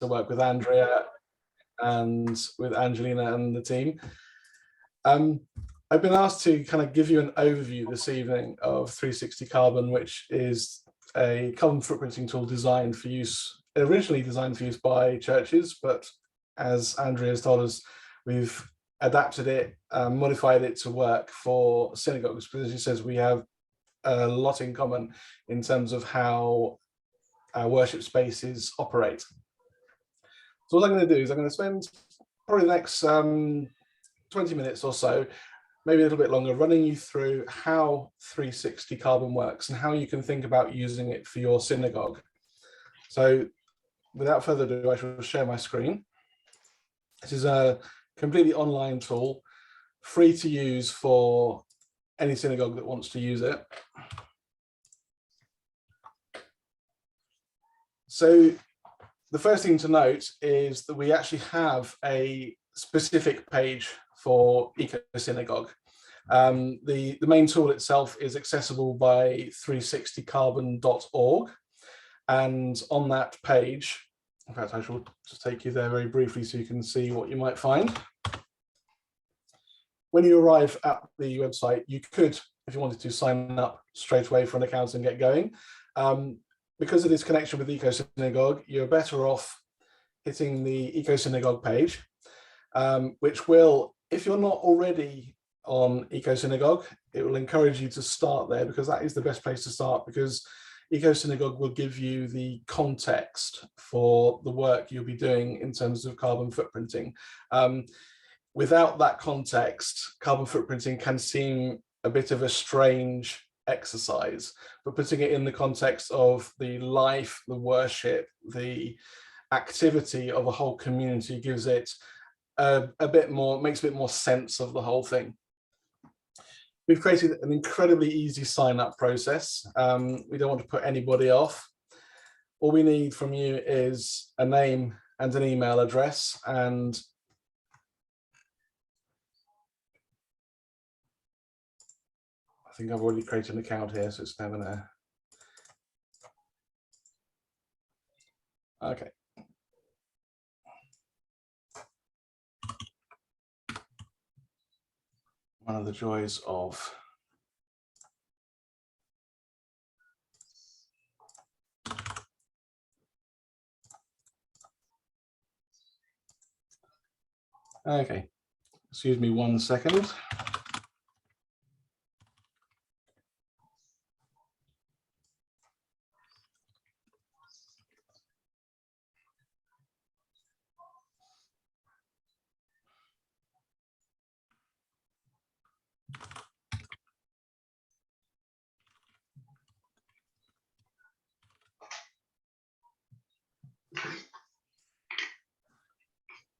to work with Andrea and with Angelina and the team. I've been asked to kind of give you an overview this evening of 360 Carbon, which is a carbon footprinting tool designed for use, originally designed for use by churches, but as Andrea has told us, we've adapted it, modified it to work for synagogues, because as she says, we have a lot in common in terms of how our worship spaces operate. So what I'm going to do is I'm going to spend probably the next 20 minutes or so, maybe a little bit longer, running you through how 360 Carbon works and how you can think about using it for your synagogue. So without further ado, I shall share my screen. This is a completely online tool, free to use for any synagogue that wants to use it. So the first thing to note is that we actually have a specific page for EcoSynagogue. The main tool itself is accessible by 360carbon.org, and on that page, in fact, I shall just take you there very briefly so you can see what you might find. When you arrive at the website, you could, if you wanted to, sign up straight away for an account and get going. Because of this connection with EcoSynagogue, you're better off hitting the EcoSynagogue page, which will, if you're not already on EcoSynagogue, it will encourage you to start there, because that is the best place to start, because EcoSynagogue will give you the context for the work you'll be doing in terms of carbon footprinting. Without that context, carbon footprinting can seem a bit of a strange exercise, but putting it in the context of the life, the worship, the activity of a whole community gives it a bit more, makes a bit more sense of the whole thing. We've created an incredibly easy sign-up process. We don't want to put anybody off. All we need from you is a name and an email address, and I think I've already created an account here, so it's never there. Okay. One of the joys of okay, excuse me 1 second.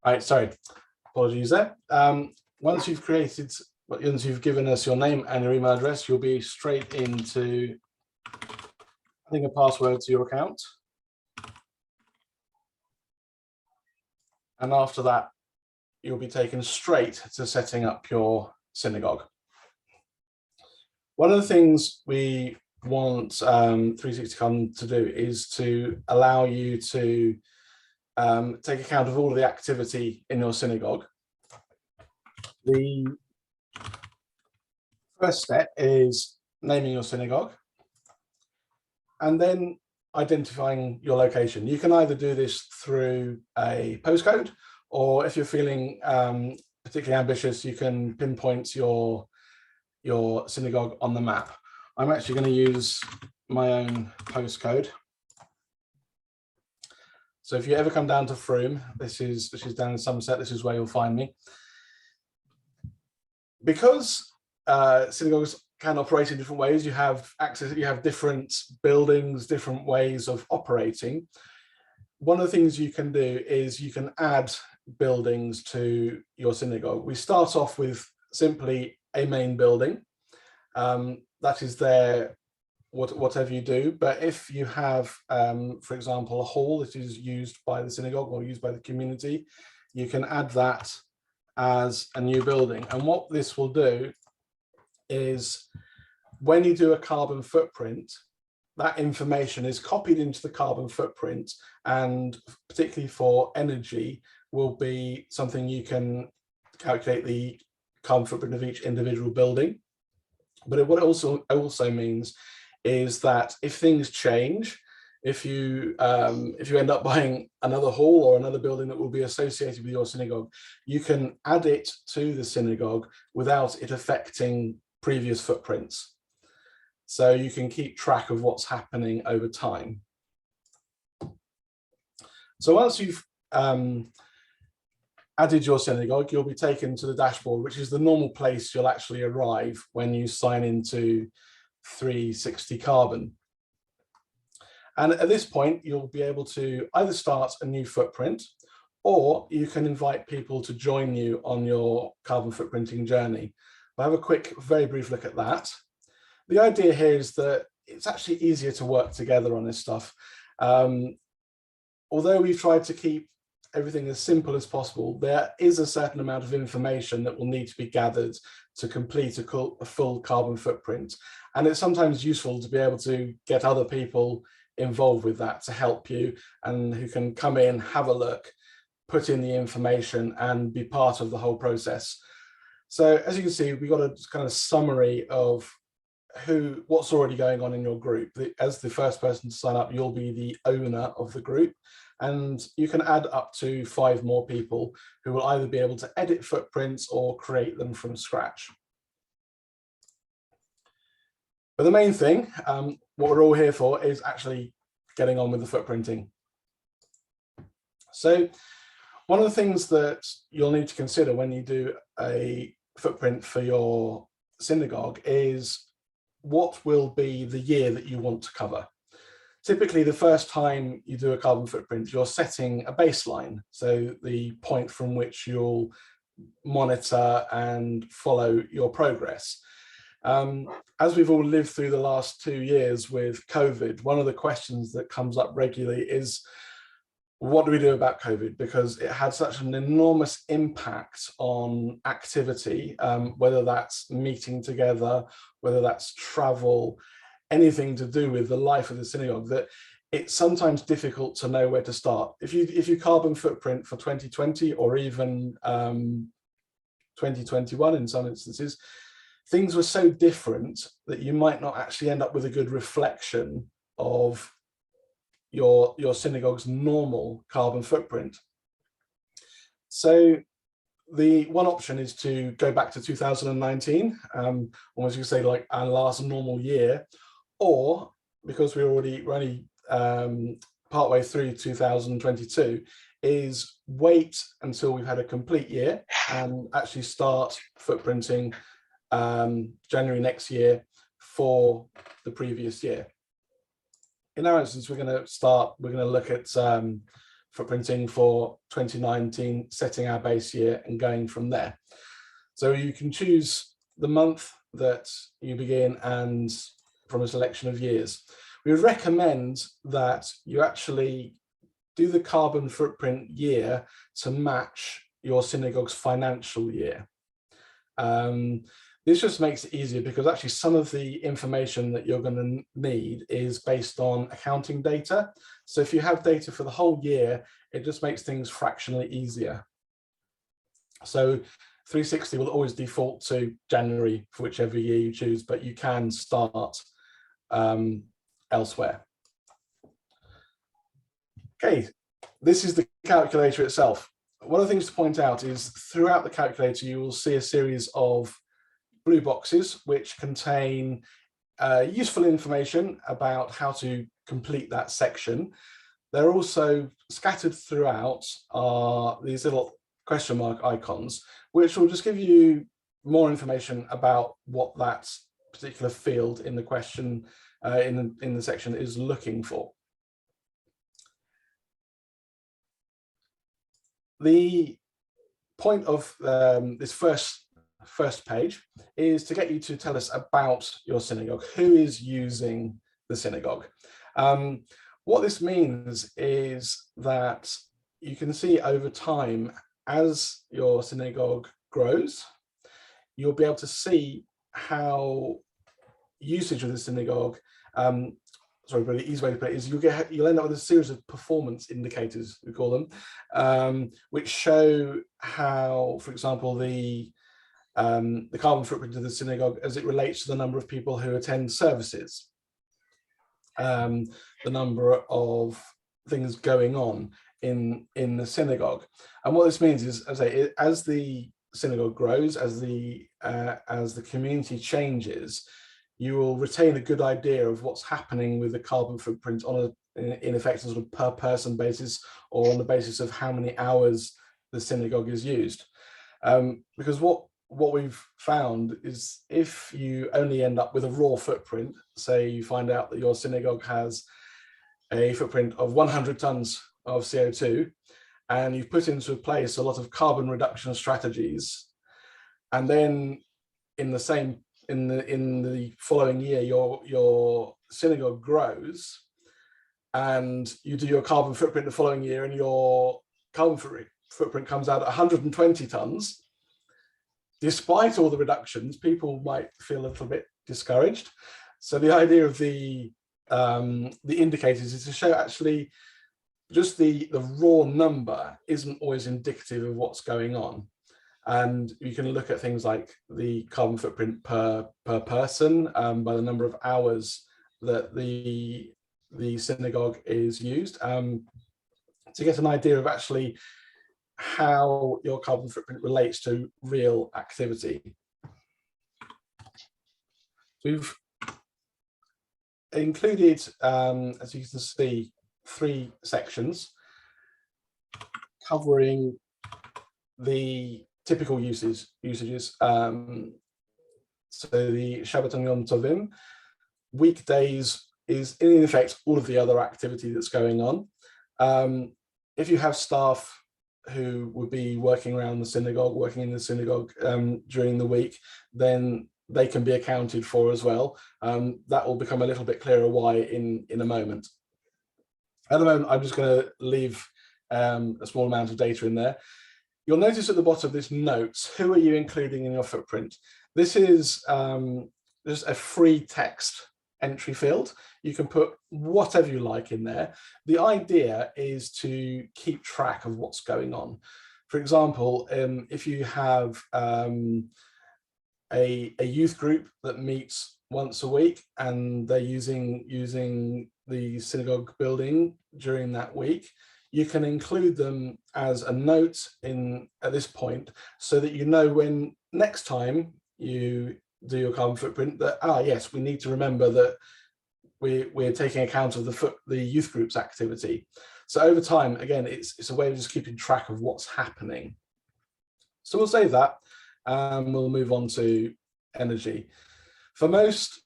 All right, sorry, apologies there. Once you've created, once you've given us your name and your email address, you'll be straight into adding a password to your account. And after that, you'll be taken straight to setting up your synagogue. One of the things we want 360 Carbon to do is to allow you to take account of all of the activity in your synagogue. The first step is naming your synagogue and then identifying your location. You can either do this through a postcode, or if you're feeling particularly ambitious, you can pinpoint your synagogue on the map. I'm actually going to use my own postcode. So if you ever come down to Frome, this is down in Somerset, this is where you'll find me. Because synagogues can operate in different ways, you have access, you have different buildings, different ways of operating. One of the things you can do is you can add buildings to your synagogue. We start off with simply a main building. That is there whatever you do, but if you have, for example, a hall that is used by the synagogue or used by the community, you can add that as a new building. And what this will do is, when you do a carbon footprint, that information is copied into the carbon footprint, and particularly for energy will be something you can calculate the carbon footprint of each individual building. But what it also means is that if things change, if you end up buying another hall or another building that will be associated with your synagogue, you can add it to the synagogue without it affecting previous footprints. So you can keep track of what's happening over time. So once you've added your synagogue, you'll be taken to the dashboard, which is the normal place you'll actually arrive when you sign into 360 Carbon. And at this point, you'll be able to either start a new footprint, or you can invite people to join you on your carbon footprinting journey. We'll have a quick, very brief look at that. The idea here is that it's actually easier to work together on this stuff. Although we've tried to keep everything as simple as possible, there is a certain amount of information that will need to be gathered to complete a full carbon footprint. And it's sometimes useful to be able to get other people involved with that to help you, and who can come in, have a look, put in the information and be part of the whole process. So as you can see, we got a kind of summary of what's already going on in your group. As the first person to sign up, you'll be the owner of the group, and you can add up to 5 more people who will either be able to edit footprints or create them from scratch. But the main thing, what we're all here for, is actually getting on with the footprinting. So one of the things that you'll need to consider when you do a footprint for your synagogue is what will be the year that you want to cover. Typically, the first time you do a carbon footprint, you're setting a baseline, so the point from which you'll monitor and follow your progress. As we've all lived through the last 2 years with COVID, one of the questions that comes up regularly is, what do we do about COVID? Because it had such an enormous impact on activity, whether that's meeting together, whether that's travel, anything to do with the life of the synagogue, that it's sometimes difficult to know where to start. If you carbon footprint for 2020 or even 2021 in some instances, things were so different that you might not actually end up with a good reflection of your synagogue's normal carbon footprint. So the one option is to go back to 2019, almost you could say like our last normal year, or because we're only partway through 2022, is wait until we've had a complete year and actually start footprinting January next year for the previous year. In our instance, we're going to look at footprinting for 2019, setting our base year and going from there. So you can choose the month that you begin and from a selection of years. We would recommend that you actually do the carbon footprint year to match your synagogue's financial year. This just makes it easier because actually some of the information that you're going to need is based on accounting data. So if you have data for the whole year, it just makes things fractionally easier. So 360 will always default to January for whichever year you choose, but you can start elsewhere. Okay, this is the calculator itself. One of the things to point out is throughout the calculator, you will see a series of blue boxes which contain useful information about how to complete that section. They're also scattered throughout are these little question mark icons, which will just give you more information about what that particular field in the question in the section is looking for. The point of this first page is to get you to tell us about your synagogue. Who is using the synagogue? What this means is that you can see over time, as your synagogue grows, you'll be able to see how usage of the synagogue sorry, but the easy way to put it is you'll end up with a series of performance indicators, we call them, which show how, for example, the carbon footprint of the synagogue as it relates to the number of people who attend services, the number of things going on in the synagogue. And what this means is, as I say, as the synagogue grows, as the community changes, you will retain a good idea of what's happening with the carbon footprint on in effect, a sort of per person basis, or on the basis of how many hours the synagogue is used. Because what we've found is, if you only end up with a raw footprint, say you find out that your synagogue has a footprint of 100 tons of CO2, and you've put into place a lot of carbon reduction strategies, and then in the following year your synagogue grows, and you do your carbon footprint the following year, and your carbon footprint comes out at 120 tons, despite all the reductions, people might feel a little bit discouraged. So the idea of the indicators is to show actually just the raw number isn't always indicative of what's going on. And you can look at things like the carbon footprint per person, by the number of hours that the synagogue is used, to get an idea of actually how your carbon footprint relates to real activity. We've included, as you can see, 3 sections covering the typical usages. So the Shabbat and Yom Tovim, weekdays is in effect all of the other activity that's going on. If you have staff who would be working in the synagogue during the week, then they can be accounted for as well. That will become a little bit clearer why in a moment. At the moment, I'm just going to leave a small amount of data in there. You'll notice at the bottom of this notes, who are you including in your footprint? This is just a free text entry field. You can put whatever you like in there. The idea is to keep track of what's going on. For example, if you have a youth group that meets once a week and they're using the synagogue building during that week, you can include them as a note at this point, so that you know when next time you do your carbon footprint that, yes, we need to remember that we're taking account of the youth group's activity. So over time, again, it's a way of just keeping track of what's happening. So we'll save that, and we'll move on to energy. For most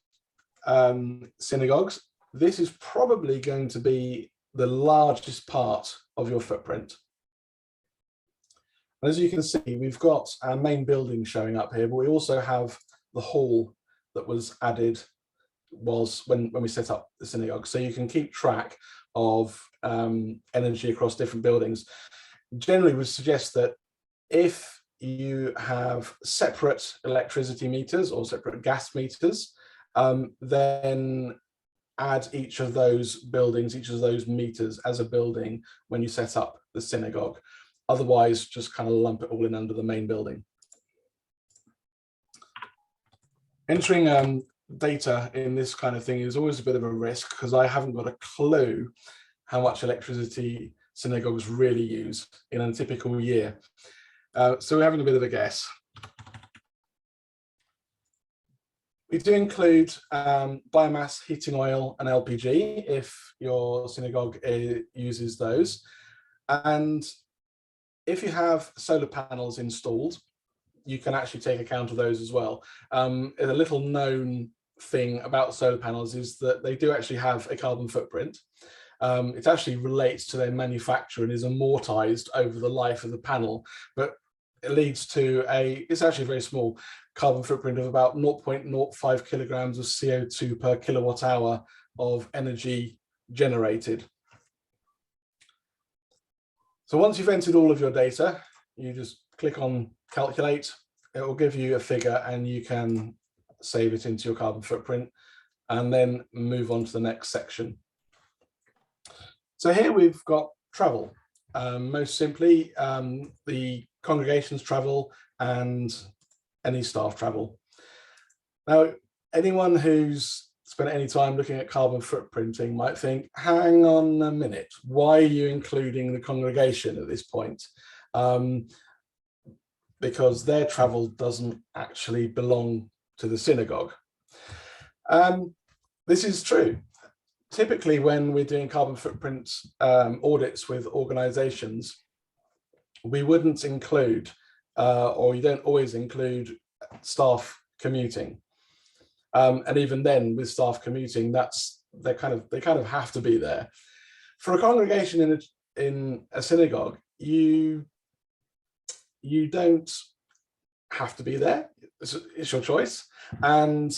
synagogues, this is probably going to be the largest part of your footprint. And as you can see, we've got our main building showing up here, but we also have the hall that was added when we set up the synagogue. So you can keep track of energy across different buildings. Generally, we suggest that if you have separate electricity meters or separate gas meters, then add each of those buildings, each of those meters as a building when you set up the synagogue. Otherwise, just kind of lump it all in under the main building. Entering data in this kind of thing is always a bit of a risk, because I haven't got a clue how much electricity synagogues really use in a typical year. So we're having a bit of a guess. We do include biomass, heating oil, and LPG if your synagogue uses those. And if you have solar panels installed, you can actually take account of those as well. A little known thing about solar panels is that they do actually have a carbon footprint. It actually relates to their manufacture and is amortized over the life of the panel, but it leads to it's actually a very small carbon footprint of about 0.05 kilograms of CO2 per kilowatt hour of energy generated. So once you've entered all of your data, you just click on calculate. It will give you a figure and you can save it into your carbon footprint. and then move on to the next section. So here we've got travel. Most simply, the congregation's travel and any staff travel. Now, anyone who's spent any time looking at carbon footprinting might think, hang on a minute, why are you including the congregation at this point? Because their travel doesn't actually belong to the synagogue. This is true. Typically, when we're doing carbon footprint audits with organizations, we wouldn't include, or you don't always include, staff commuting. And even then, with staff commuting, they kind of have to be there. For a congregation in a synagogue, you don't have to be there. It's your choice. And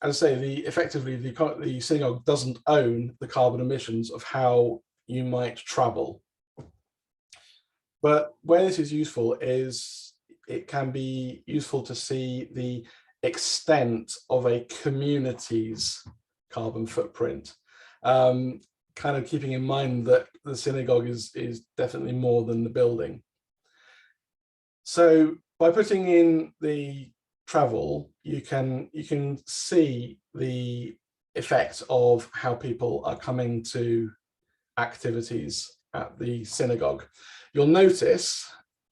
as I say, effectively the synagogue doesn't own the carbon emissions of how you might travel. But where this is useful is it can be useful to see the extent of a community's carbon footprint, kind of keeping in mind that the synagogue is definitely more than the building. So by putting in the travel, you can see the effect of how people are coming to activities at the synagogue. You'll notice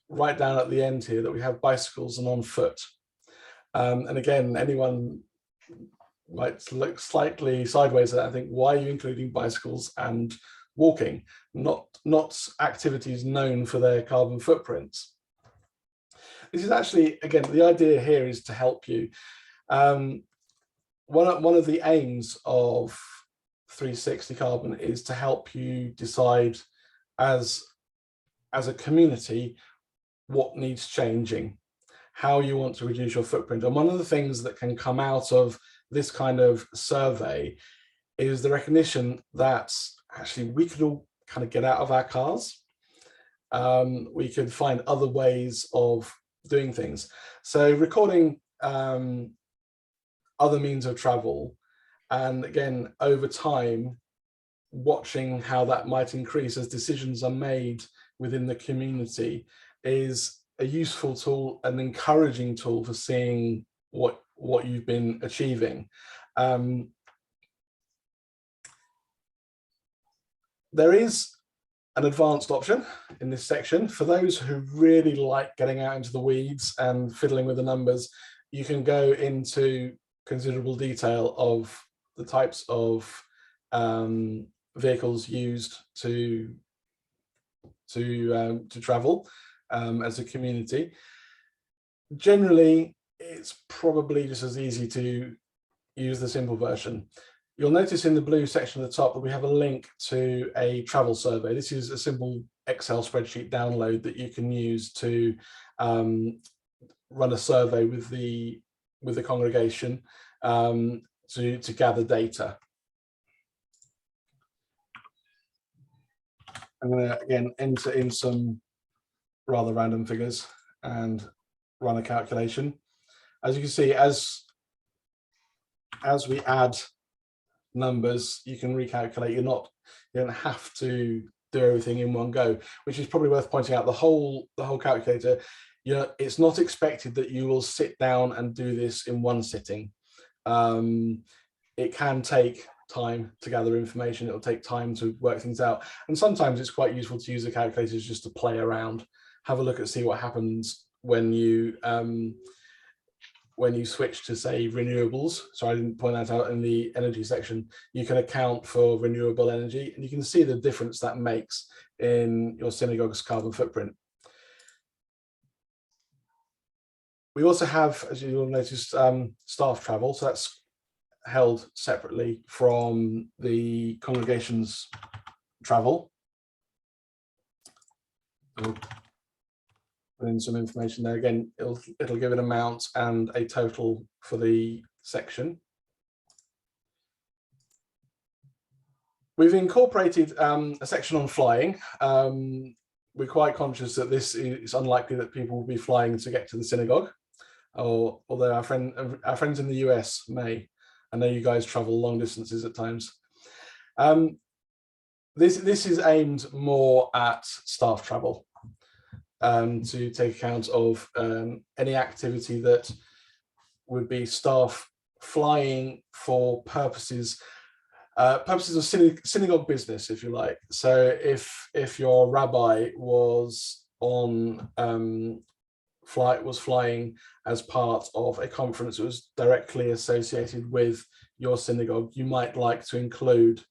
right down at the end here that we have bicycles and on foot. And again, anyone might look slightly sideways at that and think, why are you including bicycles and walking, not activities known for their carbon footprints? This is actually, again, the idea here is to help you. One of the aims of 360 Carbon is to help you decide as a community what needs changing, how you want to reduce your footprint. And one of the things that can come out of this kind of survey is the recognition that actually we could all kind of get out of our cars. We could find other ways of doing things. So recording other means of travel, and again, over time, watching how that might increase as decisions are made within the community is a useful tool, an encouraging tool for seeing what you've been achieving. There is an advanced option in this section. For those who really like getting out into the weeds and fiddling with the numbers, you can go into considerable detail of the types of vehicles used to travel as a community. Generally, it's probably just as easy to use the simple version. You'll notice in the blue section at the top that we have a link to a travel survey. This is a simple Excel spreadsheet download that you can use to run a survey with the congregation to gather data. I'm going to again enter in some rather random figures and run a calculation. As you can see, as we add numbers, you can recalculate. You don't have to do everything in one go, which is probably worth pointing out. The whole calculator, it's not expected that you will sit down and do this in one sitting. It can take time to gather information. It'll take time to work things out, and sometimes it's quite useful to use the calculators just to play around, have a look and see what happens when you switch to, say, renewables. So I didn't point that out in the energy section. You can account for renewable energy, and you can see the difference that makes in your synagogue's carbon footprint. We also have, as you will notice, staff travel. So that's held separately from the congregation's travel. So put in some information there. Again, it'll give an amount and a total for the section. We've incorporated a section on flying. We're quite conscious that it's unlikely that people will be flying to get to the synagogue, although our friends in the US may. I know you guys travel long distances at times. This is aimed more at staff travel, to take account of any activity that would be staff flying for purposes of synagogue business, if you like. So if your rabbi was on flying as part of a conference that was directly associated with your synagogue, you might like to include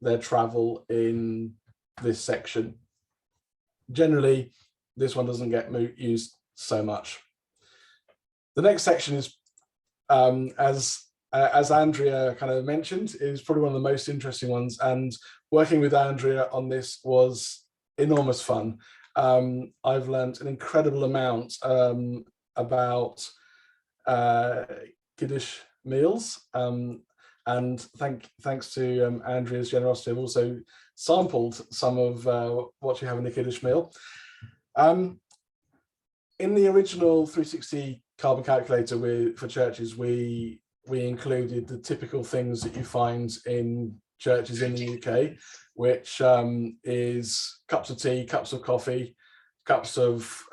their travel in this section. Generally, this one doesn't get used so much. The next section is, as Andrea kind of mentioned, is probably one of the most interesting ones, and working with Andrea on this was enormous fun. I've learned an incredible amount about Kiddush meals, and thanks to Andrea's generosity, I've also sampled some of what you have in the Kiddush meal. In the original 360 carbon calculator for churches, we included the typical things that you find in churches in the UK, which is cups of tea, cups of coffee, cups of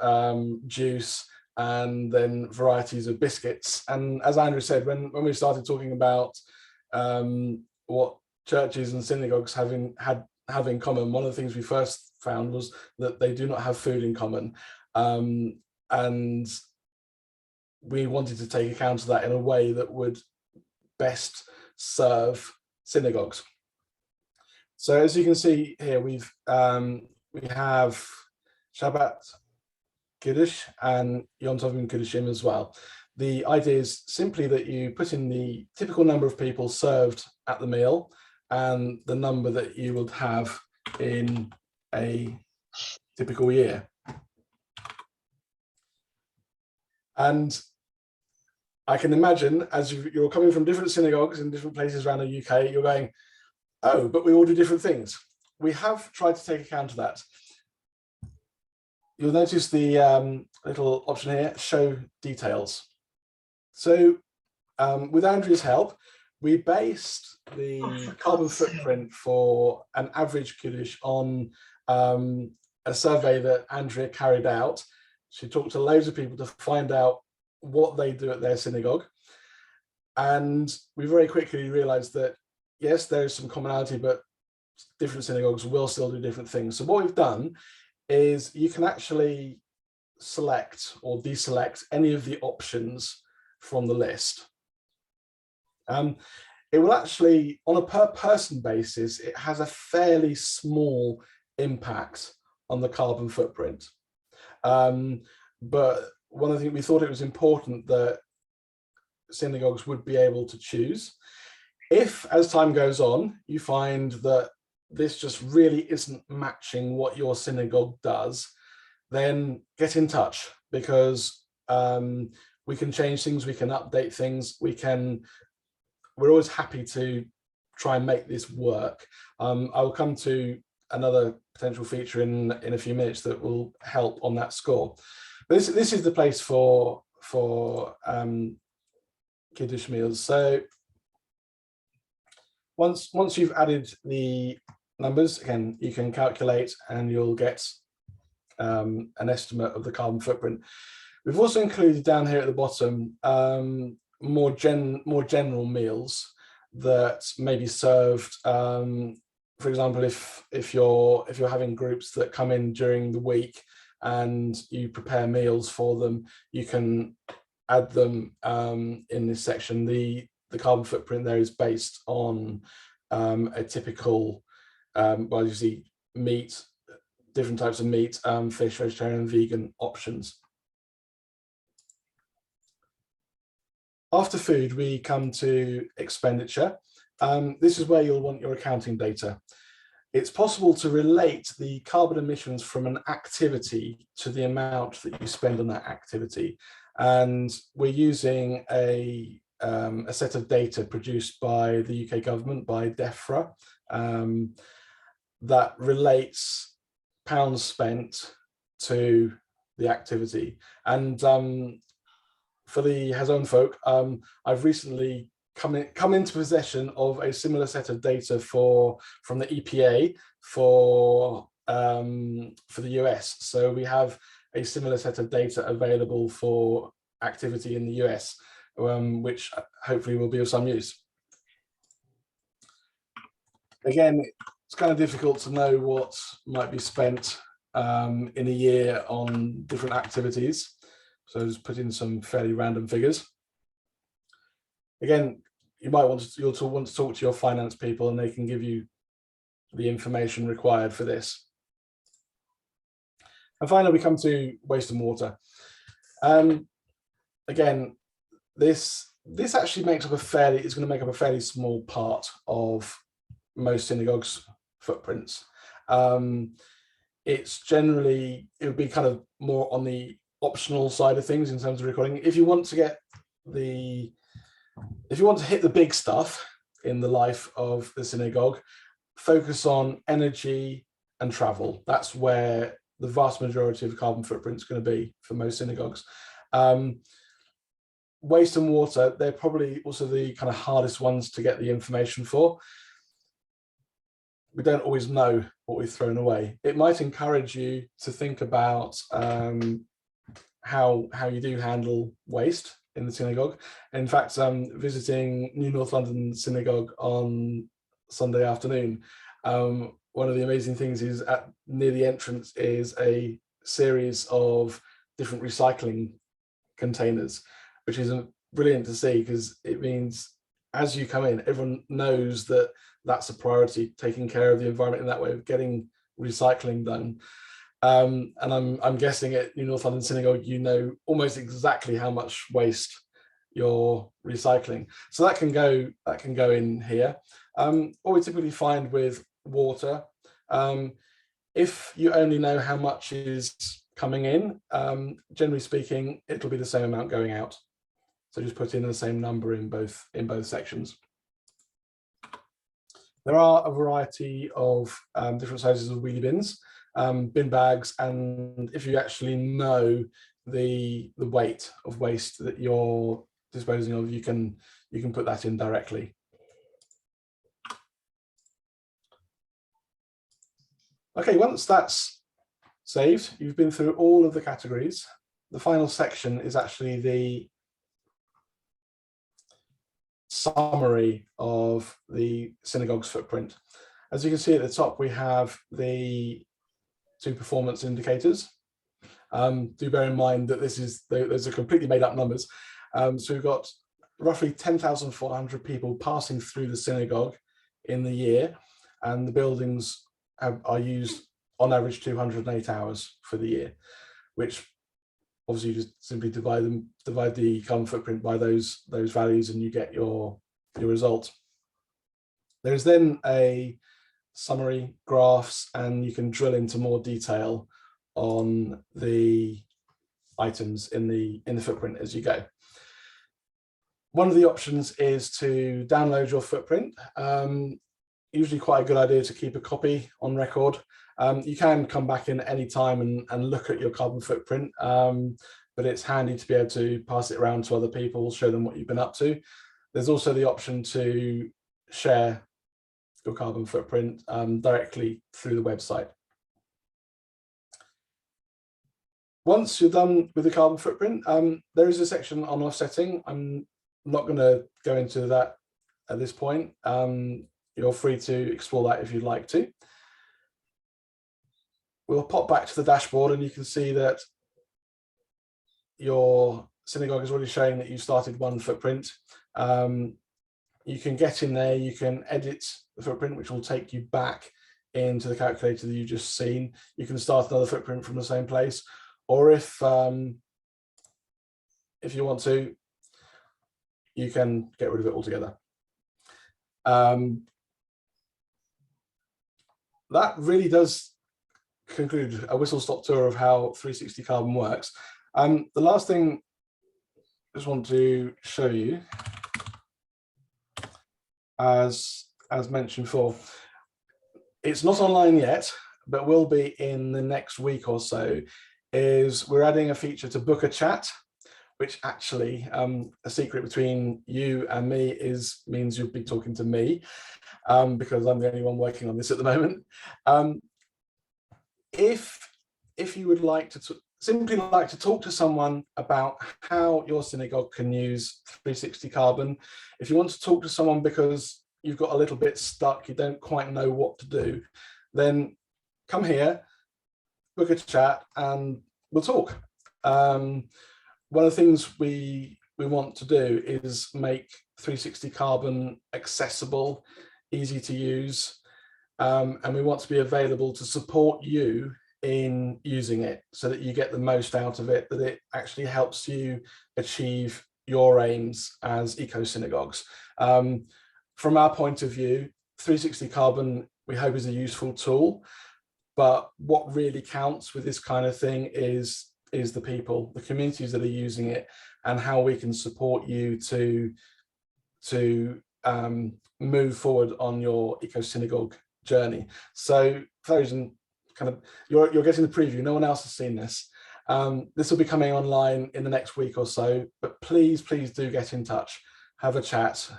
juice, and then varieties of biscuits. And as Andrew said, when we started talking about what churches and synagogues have in common, one of the things we first found was that they do not have food in common. And we wanted to take account of that in a way that would best serve synagogues. So as you can see here, we have Shabbat Kiddush and Yom Tovim Kiddushim as well. The idea is simply that you put in the typical number of people served at the meal and the number that you would have in a typical year. And I can imagine, as you're coming from different synagogues in different places around the UK, you're going, oh, but we all do different things. We have tried to take account of that. You'll notice the little option here, show details. So with Andrea's help, we based the carbon footprint for an average Kiddush on a survey that Andrea carried out. She talked to loads of people to find out what they do at their synagogue. And we very quickly realized that, yes, there's some commonality, but different synagogues will still do different things. So what we've done is you can actually select or deselect any of the options from the list. It will actually, on a per person basis, it has a fairly small impact on the carbon footprint. But one of the things, we thought it was important that synagogues would be able to choose. If, as time goes on, you find that this just really isn't matching what your synagogue does, then get in touch, because we can change things, we can update things, we're always happy to try and make this work. I'll come to another potential feature in a few minutes that will help on that score. But this is the place for Kiddush meals. So once you've added the numbers, again, you can calculate and you'll get an estimate of the carbon footprint. We've also included down here at the bottom more general meals that may be served. For example, if you're having groups that come in during the week and you prepare meals for them, you can add them in this section. The carbon footprint there is based on a typical, well, you see meat, different types of meat, fish, vegetarian, and vegan options. After food, we come to expenditure. This is where you'll want your accounting data. It's possible to relate the carbon emissions from an activity to the amount that you spend on that activity. And we're using a set of data produced by the UK government, by DEFRA, that relates pounds spent to the activity. And for the Hazon folk, I've recently come into possession of a similar set of data from the EPA for the US. So we have a similar set of data available for activity in the US, which hopefully will be of some use. Again, it's kind of difficult to know what might be spent in a year on different activities. So just put in some fairly random figures. Again, you might want to talk to your finance people, and they can give you the information required for this. And finally, we come to waste and water. Again, this actually makes up is going to make up a fairly small part of most synagogues' footprints. It would be kind of more on the optional side of things in terms of recording. If you want to hit the big stuff in the life of the synagogue, focus on energy and travel. That's where the vast majority of the carbon footprint is going to be for most synagogues. Waste and water, they're probably also the kind of hardest ones to get the information for. We don't always know what we've thrown away. It might encourage you to think about how you do handle waste in the synagogue. In fact, visiting New North London Synagogue on Sunday afternoon, one of the amazing things is near the entrance is a series of different recycling containers, which is brilliant to see, because it means as you come in, everyone knows that that's a priority, taking care of the environment in that way of getting recycling done. And I'm guessing at New North London Synagogue, you know almost exactly how much waste you're recycling. So that can go in here. What we typically find with water, if you only know how much is coming in, generally speaking, it'll be the same amount going out. So just put in the same number in both sections. There are a variety of different sizes of wheelie bins, bin bags, and if you actually know the weight of waste that you're disposing of, you can put that in directly. Okay, once that's saved, you've been through all of the categories. The final section is actually the summary of the synagogue's footprint. As you can see at the top, we have the 2 performance indicators. Do bear in mind that those are completely made up numbers. So we've got roughly 10,400 people passing through the synagogue in the year, and the buildings are used on average 208 hours for the year, which obviously you just simply divide the carbon footprint by those values, and you get your result. There's then a summary, graphs, and you can drill into more detail on the items in the footprint as you go. One of the options is to download your footprint. Usually quite a good idea to keep a copy on record. You can come back in any time and look at your carbon footprint, but it's handy to be able to pass it around to other people, show them what you've been up to. There's also the option to share your carbon footprint directly through the website. Once you're done with the carbon footprint, there is a section on offsetting. I'm not going to go into that at this point. You're free to explore that if you'd like to. We'll pop back to the dashboard, and you can see that your synagogue is already showing that you started one footprint. You can get in there, you can edit the footprint, which will take you back into the calculator that you've just seen. You can start another footprint from the same place, or if you want to, you can get rid of it altogether. That really does conclude a whistle-stop tour of how 360 Carbon works. The last thing I just want to show you, as mentioned before, it's not online yet, but will be in the next week or so, is we're adding a feature to book a chat, which actually, a secret between you and me means you'll be talking to me, because I'm the only one working on this at the moment. If you would like to simply like to talk to someone about how your synagogue can use 360 Carbon, if you want to talk to someone because you've got a little bit stuck, you don't quite know what to do, then come here, book a chat, and we'll talk. One of the things we want to do is make 360 Carbon accessible, easy to use, and we want to be available to support you in using it so that you get the most out of it, that it actually helps you achieve your aims as eco-synagogues. From our point of view, 360 Carbon, we hope, is a useful tool, but what really counts with this kind of thing is the people, the communities that are using it, and how we can support you to move forward on your eco-synagogue journey. So for those kind of, you're getting the preview, no one else has seen this. This will be coming online in the next week or so, but please do get in touch, have a chat.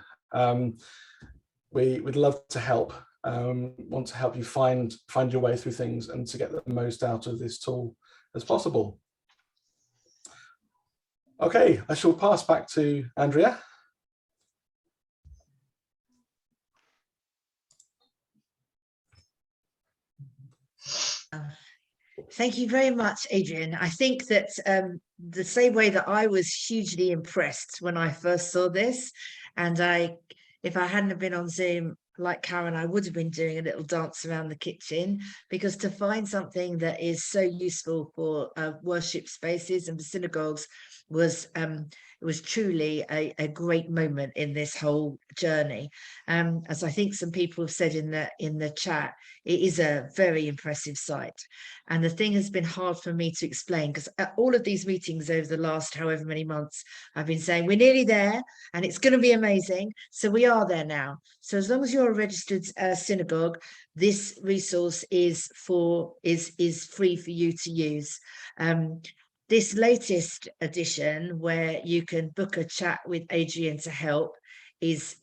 We'd love to help, want to help you find your way through things and to get the most out of this tool as possible. Okay, I shall pass back to Andrea. Thank you very much, Adrian. I think that the same way that I was hugely impressed when I first saw this, and if I hadn't have been on Zoom like Karen, I would have been doing a little dance around the kitchen, because to find something that is so useful for worship spaces and for synagogues was truly a great moment in this whole journey. As I think some people have said in the chat, it is a very impressive site. And the thing has been hard for me to explain, because at all of these meetings over the last however many months, I've been saying we're nearly there and it's going to be amazing. So we are there now. So as long as you're a registered synagogue, this resource is free for you to use. This latest edition, where you can book a chat with Adrian to help, is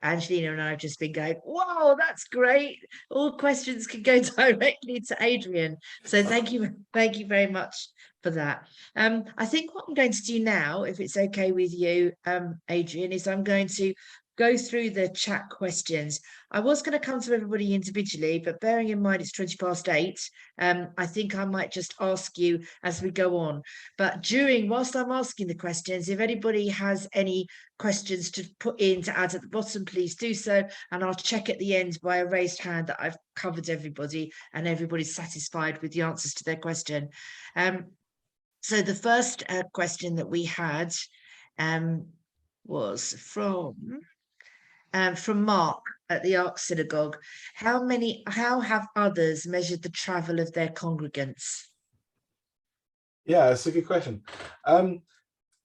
Angelina and I have just been going, wow, that's great. All questions can go directly to Adrian. So thank you very much for that. I think what I'm going to do now, if it's okay with you, Adrian, is I'm going to go through the chat questions. I was going to come to everybody individually, but bearing in mind it's 8:20, I think I might just ask you as we go on. But whilst I'm asking the questions, if anybody has any questions to put in to add at the bottom, please do so, and I'll check at the end by a raised hand that I've covered everybody and everybody's satisfied with the answers to their question. So the first question that we had was from Mark at the Ark Synagogue. How have others measured the travel of their congregants? Yeah, it's a good question.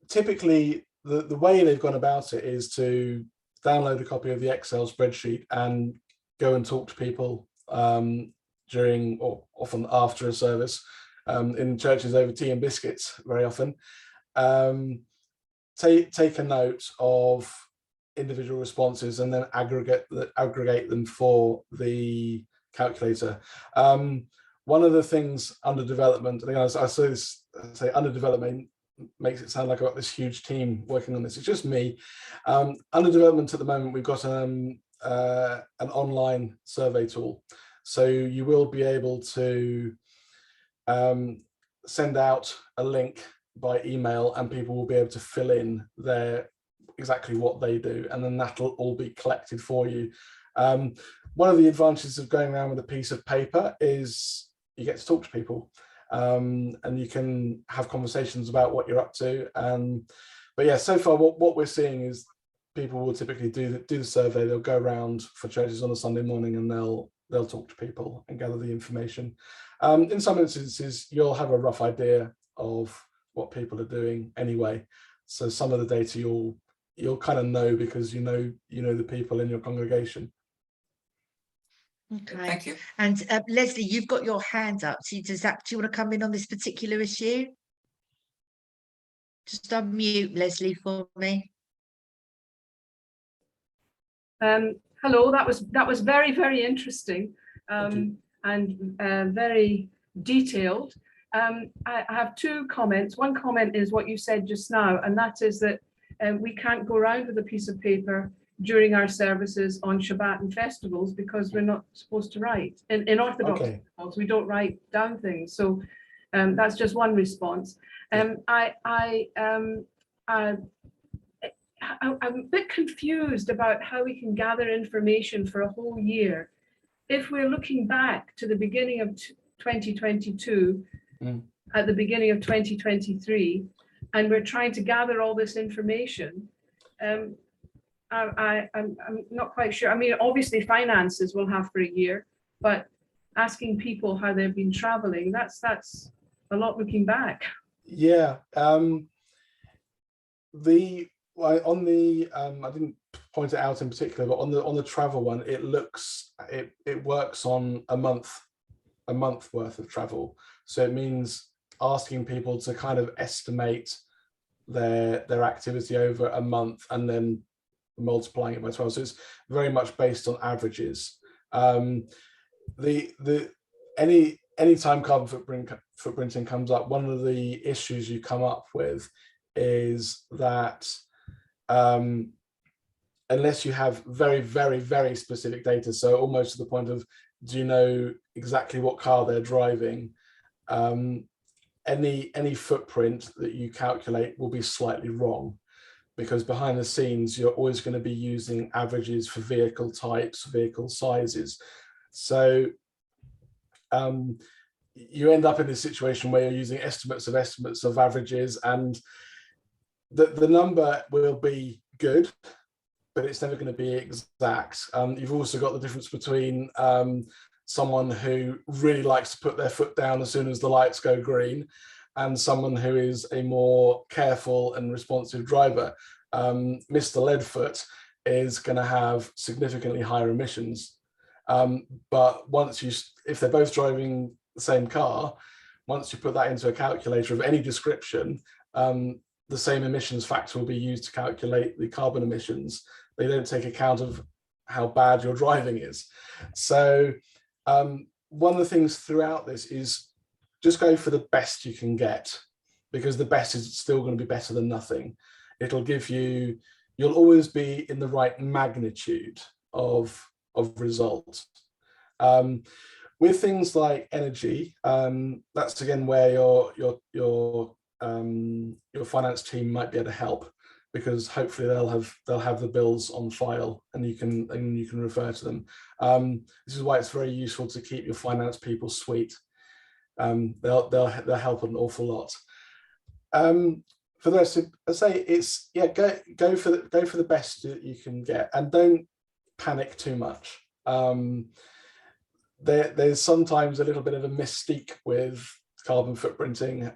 Typically, the way they've gone about it is to download a copy of the Excel spreadsheet and go and talk to people during or often after a service, in churches over tea and biscuits very often. Take a note of individual responses and then aggregate them for the calculator. One of the things under development, I say under development makes it sound like I've got this huge team working on this. It's just me. Under development at the moment, we've got an online survey tool. So you will be able to send out a link by email and people will be able to fill in exactly what they do, and then that'll all be collected for you. One of the advantages of going around with a piece of paper is you get to talk to people, and you can have conversations about what you're up to. But yeah, so far what we're seeing is people will typically do the survey. They'll go around for churches on a Sunday morning and they'll talk to people and gather the information. In some instances, you'll have a rough idea of what people are doing anyway. So some of the data you'll kind of know because you know the people in your congregation. Okay, thank you. And Leslie, you've got your hand up. Do you want to come in on this particular issue? Just unmute Leslie for me. Hello, that was very, very interesting and very detailed. I have two comments. One comment is what you said just now, and that is that we can't go around with a piece of paper during our services on Shabbat and festivals because we're not supposed to write. In Orthodox festivals, we don't write down things. So that's just one response. I'm a bit confused about how we can gather information for a whole year. If we're looking back to the beginning of 2022, at the beginning of 2023, and we're trying to gather all this information, I'm not quite sure. I mean, obviously finances we'll have for a year, but asking people how they've been traveling, that's a lot looking back. Yeah. On the I didn't point it out in particular, but on the travel one, it works on a month worth of travel. So it means asking people to kind of estimate their activity over a month and then multiplying it by 12. So it's very much based on averages. Anytime carbon footprinting comes up, one of the issues you come up with is that unless you have very, very, very specific data, so almost to the point of, do you know exactly what car they're driving, any footprint that you calculate will be slightly wrong, because behind the scenes you're always going to be using averages for vehicle types, vehicle sizes. So you end up in this situation where you're using estimates of averages, and the number will be good, but it's never going to be exact. You've also got the difference between someone who really likes to put their foot down as soon as the lights go green and someone who is a more careful and responsive driver. Mr. Leadfoot is going to have significantly higher emissions. But if they're both driving the same car, once you put that into a calculator of any description, the same emissions factor will be used to calculate the carbon emissions. They don't take account of how bad your driving is. So one of the things throughout this is just go for the best you can get, because the best is still going to be better than nothing. It'll give you, you'll always be in the right magnitude of results. With things like energy, that's again where your finance team might be able to help, because hopefully they'll have the bills on file and you can refer to them. This is why it's very useful to keep your finance people sweet. They'll help an awful lot. For the rest, I say it's go for the best that you can get, and don't panic too much. There's sometimes a little bit of a mystique with carbon footprinting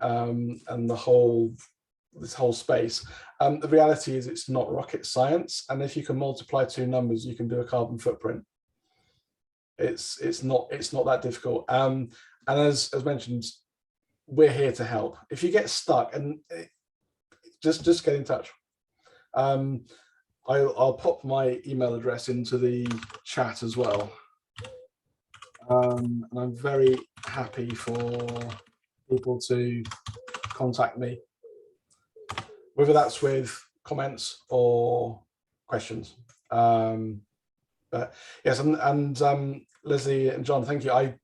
and this whole space. The reality is it's not rocket science, and if you can multiply two numbers, you can do a carbon footprint. It's not that difficult. And as mentioned, we're here to help. If you get stuck, and just get in touch. I'll pop my email address into the chat as well. And I'm very happy for people to contact me, whether that's with comments or questions. But yes, and Leslie and John, thank you. I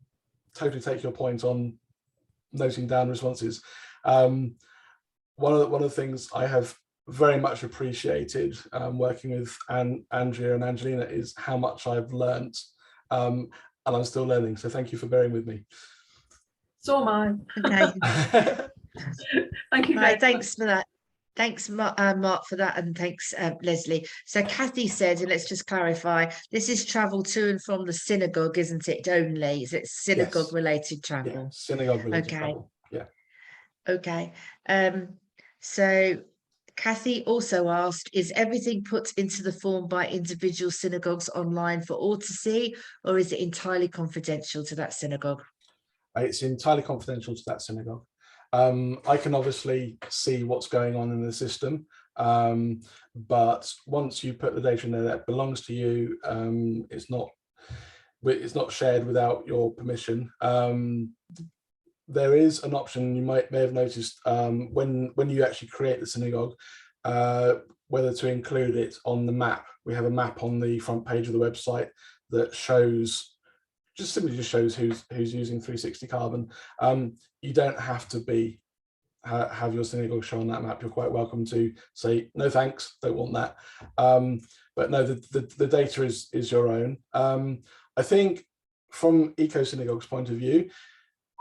totally take your point on noting down responses. One of the things I have very much appreciated working with Andrea and Angelina is how much I've learnt, and I'm still learning. So thank you for bearing with me. So am I. Okay. Thank you. Right, thanks for that. Thanks, Mark, for that, and thanks, Leslie. So Kathy said, and let's just clarify, this is travel to and from the synagogue, isn't it? Only is it synagogue-related travel? Yeah, synagogue-related travel. Yeah. Okay. So Kathy also asked, is everything put into the form by individual synagogues online for all to see, or is it entirely confidential to that synagogue? It's entirely confidential to that synagogue. I can obviously see what's going on in the system, but once you put the data in there, that belongs to you. It's not shared without your permission. There is an option you may have noticed when you actually create the synagogue, whether to include it on the map. We have a map on the front page of the website that simply shows who's using 360 carbon. You don't have to have your synagogue show on that map. You're quite welcome to say no thanks, don't want that. But no, the data is your own. I think from EcoSynagogue's point of view,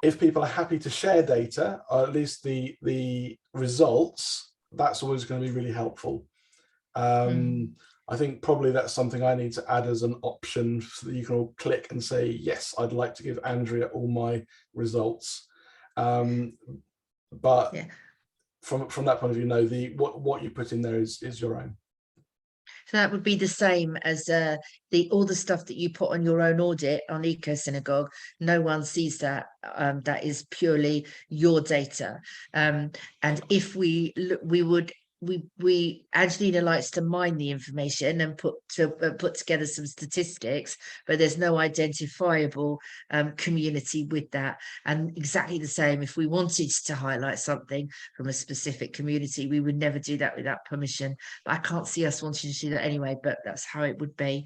if people are happy to share data, or at least the results, that's always going to be really helpful. I think probably that's something I need to add as an option so that you can all click and say, yes, I'd like to give Andrea all my results. But yeah, from that point of view, no, what you put in there is your own. So that would be the same as all the stuff that you put on your own audit on EcoSynagogue. No one sees that. That is purely your data. And if we look, Angelina likes to mine the information and put together some statistics, but there's no identifiable community with that. And exactly the same, if we wanted to highlight something from a specific community, we would never do that without permission. But I can't see us wanting to do that anyway, but that's how it would be.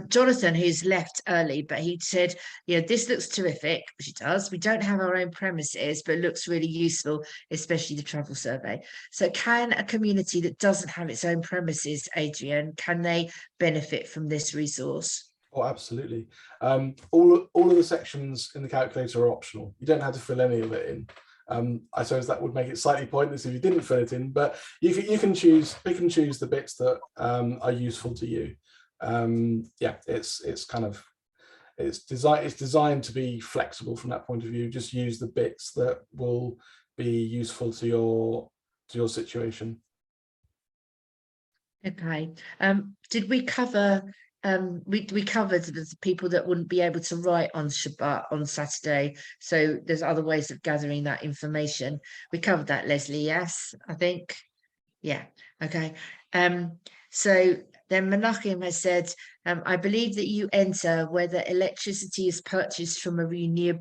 Jonathan, who's left early, but he said, this looks terrific, which it does. We don't have our own premises, but it looks really useful, especially the travel survey. So can a community that doesn't have its own premises, Adrian, can they benefit from this resource? Oh, absolutely. All of the sections in the calculator are optional. You don't have to fill any of it in. I suppose that would make it slightly pointless if you didn't fill it in, but you can choose the bits that are useful to you. Yeah, it's designed to be flexible from that point of view. Just use the bits that will be useful to your situation. Okay. Did we cover? We covered the people that wouldn't be able to write on Shabbat on Saturday. So there's other ways of gathering that information. We covered that, Leslie. Yes, I think. Yeah. Okay. So then Menachem has said, I believe that you enter whether electricity is purchased from a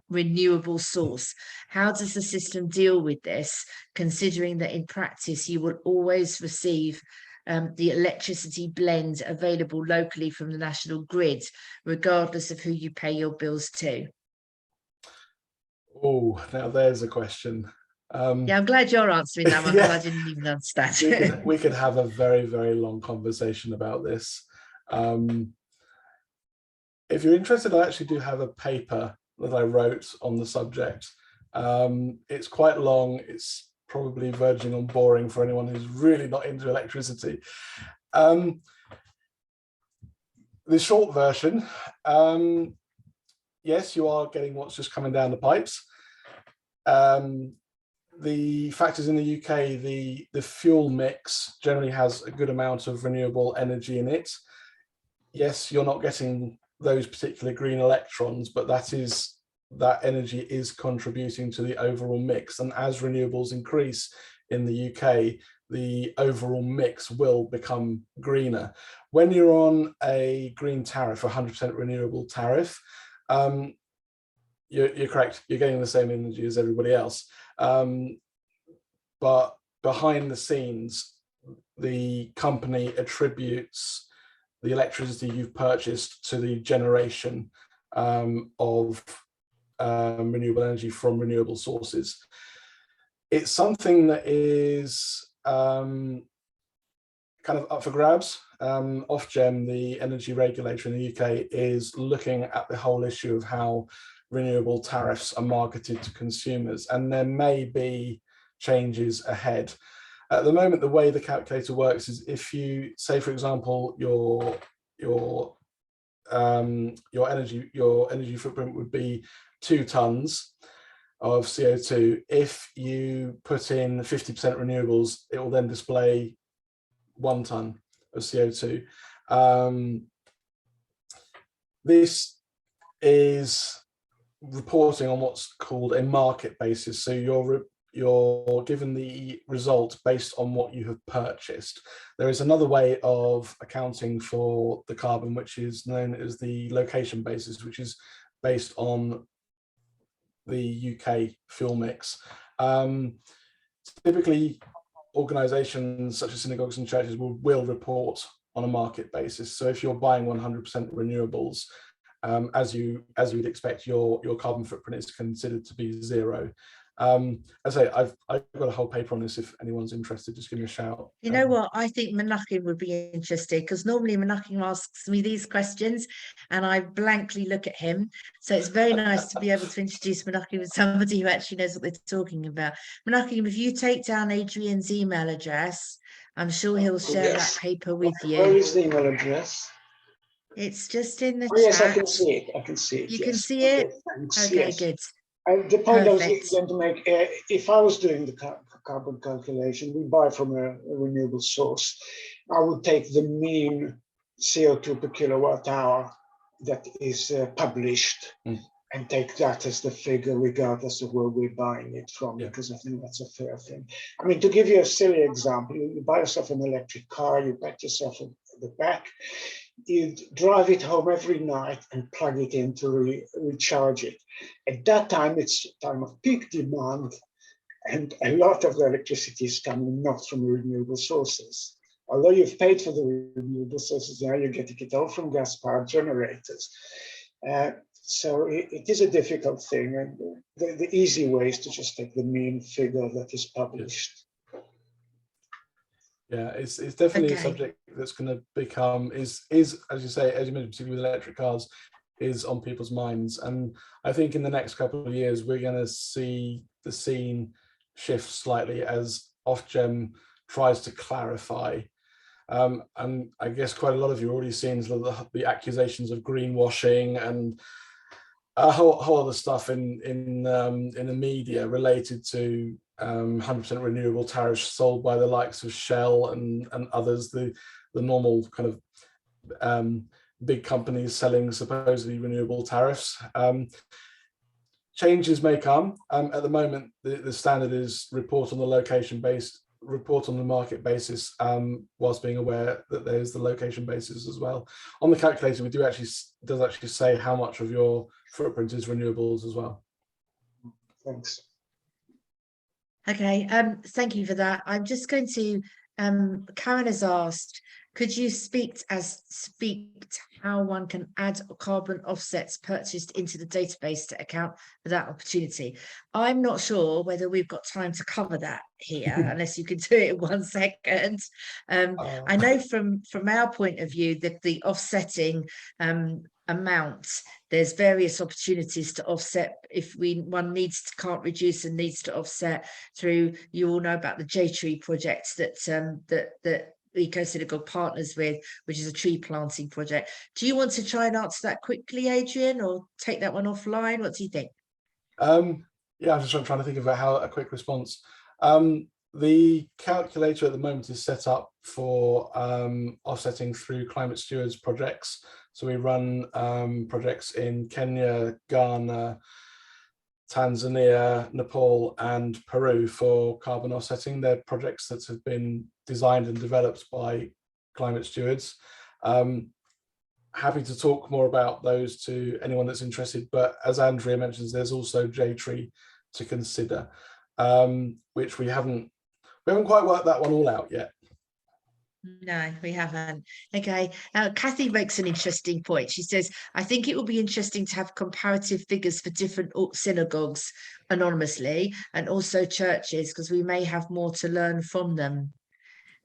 renewable source. How does the system deal with this, considering that in practice you will always receive the electricity blend available locally from the national grid, regardless of who you pay your bills to? Oh, now there's a question. Yeah, I'm glad you're answering that one, because I didn't even understand. We could have a very, very long conversation about this. If you're interested, I actually do have a paper that I wrote on the subject. It's quite long. It's probably verging on boring for anyone who's really not into electricity. The short version, yes, you are getting what's just coming down the pipes. The fact is, in the UK, the fuel mix generally has a good amount of renewable energy in it. Yes, you're not getting those particular green electrons, but that energy is contributing to the overall mix. And as renewables increase in the UK, the overall mix will become greener. When you're on a green tariff, 100% renewable tariff, you're correct, you're getting the same energy as everybody else. But behind the scenes, the company attributes the electricity you've purchased to the generation of renewable energy from renewable sources. It's something that is kind of up for grabs. Ofgem, the energy regulator in the UK, is looking at the whole issue of how renewable tariffs are marketed to consumers, and there may be changes ahead. At the moment, the way the calculator works is if you say, for example, your energy footprint would be 2 tons of CO2. If you put in 50% renewables, it will then display 1 ton of CO2. This is reporting on what's called a market basis. So you're given the result based on what you have purchased. There is another way of accounting for the carbon, which is known as the location basis, which is based on the UK fuel mix. Typically, organisations such as synagogues and churches will report on a market basis. So if you're buying 100% renewables, as you would expect, your carbon footprint is considered to be zero. As I say, I've got a whole paper on this. If anyone's interested, just give me a shout. You know what? I think Menachem would be interested, because normally Menachem asks me these questions and I blankly look at him. So it's very nice to be able to introduce Menachem as somebody who actually knows what they're talking about. Menachem, if you take down Adrian's email address, I'm sure he'll share that paper with you. Where is the email address? It's just in the chat. Yes, I can see it. I can see it. You can see it? Thanks. Okay, Yes. good. The point I was Perfect. going to make, if I was doing the carbon calculation, we buy from a renewable source, I would take the mean CO2 per kilowatt hour that is published and take that as the figure regardless of where we're buying it from, because I think that's a fair thing. I mean, to give you a silly example, you buy yourself an electric car, you pat yourself at the back, you drive it home every night and plug it in to recharge it. At that time, it's time of peak demand, and a lot of the electricity is coming not from renewable sources. Although you've paid for the renewable sources, now you're getting it all from gas-powered generators. So it is a difficult thing, and the easy way is to just take the mean figure that is published. Yeah, it's definitely a subject that's going to become is as you say, as you mentioned, particularly with electric cars, is on people's minds. And I think in the next couple of years we're going to see the scene shift slightly as Ofgem tries to clarify. And I guess quite a lot of you already seen the accusations of greenwashing and a whole other stuff in the media related to 100% renewable tariffs sold by the likes of Shell and others, the normal kind of big companies selling supposedly renewable tariffs. Changes may come. At the moment, the standard is report on the location base, report on the market basis, whilst being aware that there's the location basis as well. On the calculator, we does actually say how much of your footprint is renewables as well. Thanks. Okay, thank you for that. I'm just going to, Karen has asked, could you speak to how one can add carbon offsets purchased into the database to account for that opportunity? I'm not sure whether we've got time to cover that here, unless you can do it in 1 second. I know from our point of view that the offsetting amounts, there's various opportunities to offset if one can't reduce and needs to offset through, you all know about the J-Tree project that EcoSynagogue partners with, which is a tree planting project. Do you want to try and answer that quickly, Adrian, or take that one offline? What do you think? Yeah, I'm just trying to think of a quick response. The calculator at the moment is set up for offsetting through climate stewards projects. So we run projects in Kenya, Ghana, Tanzania, Nepal, and Peru for carbon offsetting. They're projects that have been designed and developed by climate stewards. Happy to talk more about those to anyone that's interested, but as Andrea mentions, there's also J-Tree to consider, which we haven't quite worked that one all out yet. No, we haven't. Okay. Kathy makes an interesting point. She says, I think it will be interesting to have comparative figures for different synagogues anonymously and also churches, because we may have more to learn from them.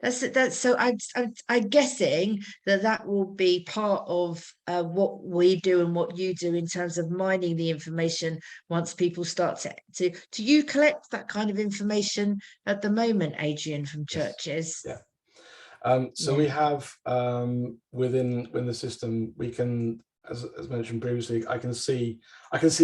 That's so I'm guessing that will be part of what we do and what you do in terms of mining the information once people start to do you collect that kind of information at the moment, Adrian, from churches? Yeah. So we have within the system, we can, as mentioned previously, I can see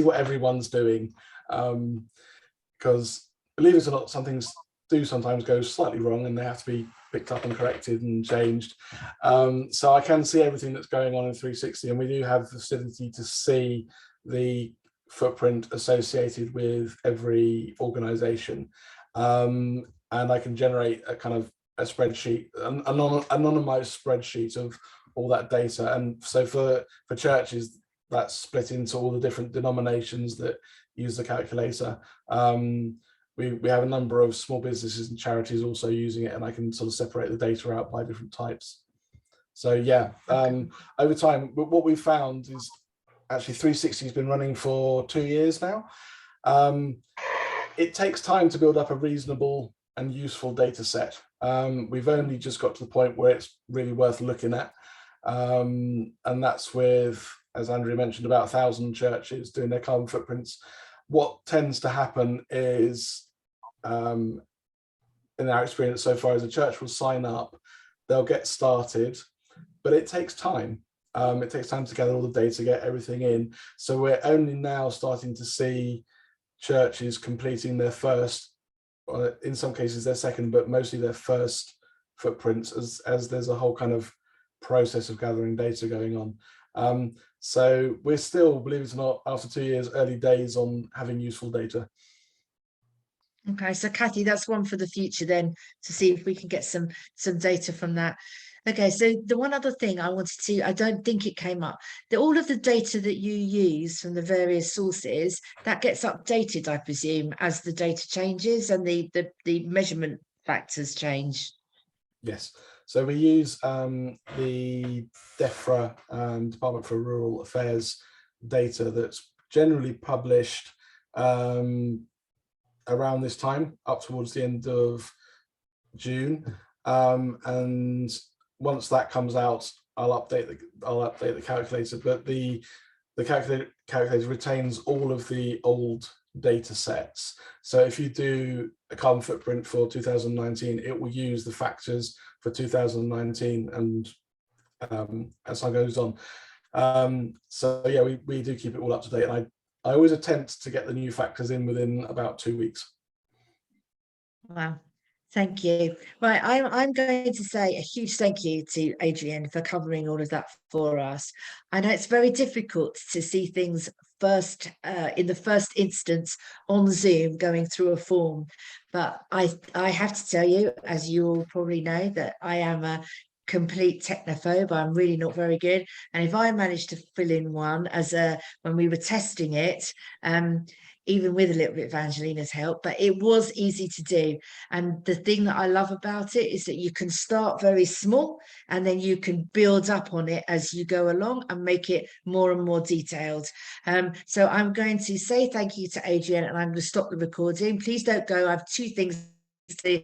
what everyone's doing, because believe it or not, some things do sometimes go slightly wrong and they have to be picked up and corrected and changed. So I can see everything that's going on in 360, and we do have the facility to see the footprint associated with every organization. and I can generate a kind of a spreadsheet, an anonymized spreadsheet of all that data. And so for churches, that's split into all the different denominations that use the calculator. We have a number of small businesses and charities also using it, and I can sort of separate the data out by different types. So yeah, over time, what we've found is actually 360 has been running for 2 years now. It takes time to build up a reasonable and useful data set. We've only just got to the point where it's really worth looking at. And that's with, as Andrea mentioned, about 1,000 churches doing their carbon footprints. What tends to happen is, in our experience so far, is a church will sign up, they'll get started, but it takes time. It takes time to gather all the data, get everything in. So we're only now starting to see churches completing their first, in some cases their second, but mostly their first footprints, as there's a whole kind of process of gathering data going on. So we're still, believe it or not, after 2 years, early days on having useful data. Okay, so Kathy, that's one for the future then, to see if we can get some data from that. Okay, so the one other thing I wanted to, I don't think it came up, that all of the data that you use from the various sources, that gets updated, I presume, as the data changes and the measurement factors change. Yes, so we use the DEFRA, Department for Rural Affairs data that's generally published around this time, up towards the end of June, and once that comes out, I'll update the calculator. But the calculator retains all of the old data sets. So if you do a carbon footprint for 2019, it will use the factors for 2019, and as time goes on. So yeah, we do keep it all up to date, and I always attempt to get the new factors in within about 2 weeks. Wow, thank you. Right, I'm going to say a huge thank you to Adrian for covering all of that for us. I know it's very difficult to see things first in the first instance on Zoom going through a form, but I have to tell you, as you all probably know, that I am a complete technophobe. I'm really not very good, and if I managed to fill in one when we were testing it, even with a little bit of Angelina's help, but it was easy to do. And the thing that I love about it is that you can start very small and then you can build up on it as you go along and make it more and more detailed. So I'm going to say thank you to Adrian, and I'm going to stop the recording. Please don't go. I have 2 things to